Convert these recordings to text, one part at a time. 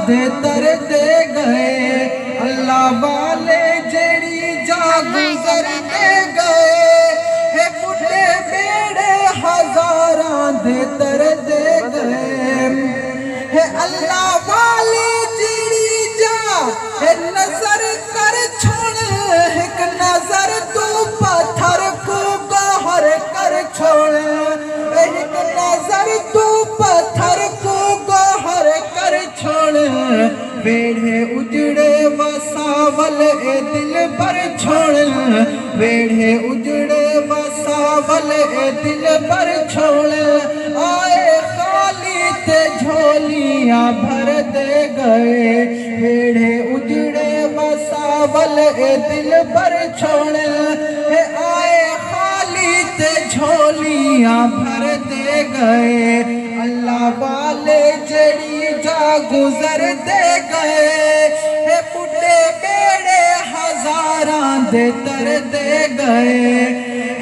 दे तरदे गए, अल्लाह वाले जेड़ी जा गुजरते गए, हे बुढ़े बेड़े हजारां दे तरदे गए, हे अल्लाह वाले जेड़ी जा हे नजर कर छोड़, एक नजर तू पत्थर को गहर कर छोड़, एक नजर तू पत्थर को गहर कर छोड़, वेढ़े उजड़े वसावल ए दिल पर छोड़, वेढ़े उजड़े वसावल ए दिल पर छोड़, आए खाली ते झोलियां भर दे गए, वेढ़े उजड़े वसावल ए दिल पर छोड़, आए खाली ते झोलियां भर दे गए, अल्लाह वाले जड़ी जा गुजर दे गए, हे बुढ़े बेड़े हजारां दे तर दे गए,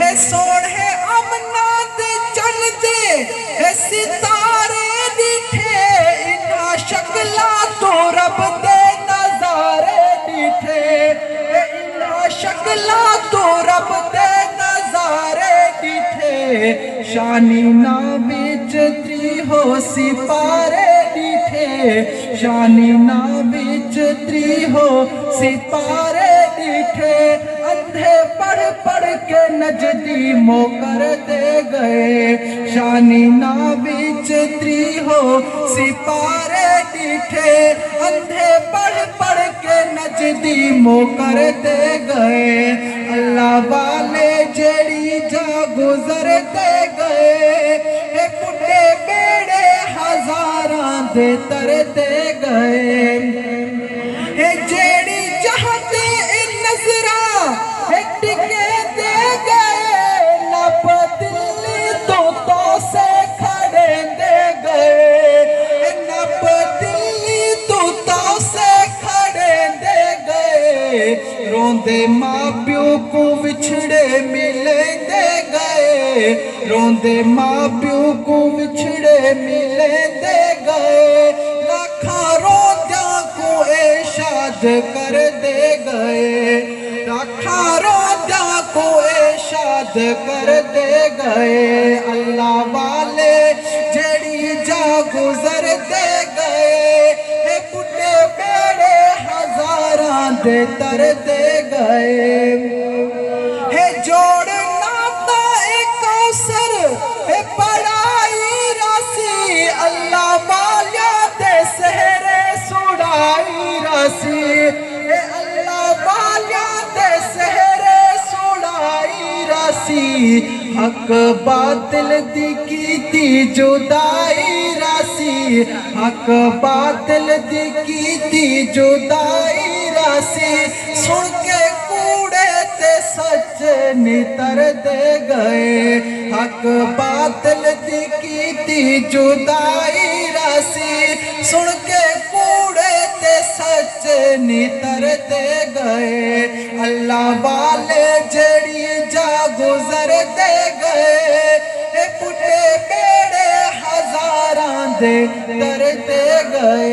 हे सोने अमना दे चल दे, हे सितारे दिखे, इन्हां शक्ला तो रब दे नजारे दिखे, इन्हां शक्ला तो रब दे नजारे दिखे, शानी ना बिच त्री हो सिपारे दिखे, शानी ना बिच त्री हो सिपारे दिखे, अंधे पढ़ पढ़ के नजदी मोकर दे गए, शानी ना बिच त्री हो सिपारे दिखे, अंधे पढ़ पढ़ के नजदी मोकर दे गए, अल्लाह वाले जेड़ी जा गुजर दे गए, हे बुढ़े बेड़े हजारां दे तर दे गए, हे जेड़ी चाहते इन नजरा हे टिके दे गए, नप दिल्ली तो से खड़े दे गए, नप दिल्ली तो से खड़े दे गए, रोंदे माँ प्यो को विछड़े मिले दे गए, रोंदे माँ प्यो को विछड़े मिले दे गए, लाखा रोंदियां को एशाद कर दे गए, लाखा रोंदियां को एशाद कर दे गए, अल्लाह वाले जेड़ी जा गुजर दे गए, हे बुढ़े बेड़े हजारां दे तर दे गए, हे जोड़ना ता एक कौसर, हे पढ़ाई रासी, अल्लाह वालिया दे सहरे सुड़ाई रासी, हे अल्लाह वालिया दे सहरे सुड़ाई रासी, हक बातिल दी कीती जुदाई रासी, हक बातिल दी कीती जुदाई रासी, सुन के कूड़े ते सच नितर दे गए, हक बातिल दी कीती जुदाई रासी, सुन के कूड़े ते सच नितर दे गए, अल्लाह वाले जड़ी जा गुजर दे गए, हे बुढ़े बेड़े हजारां दे तर दे गए।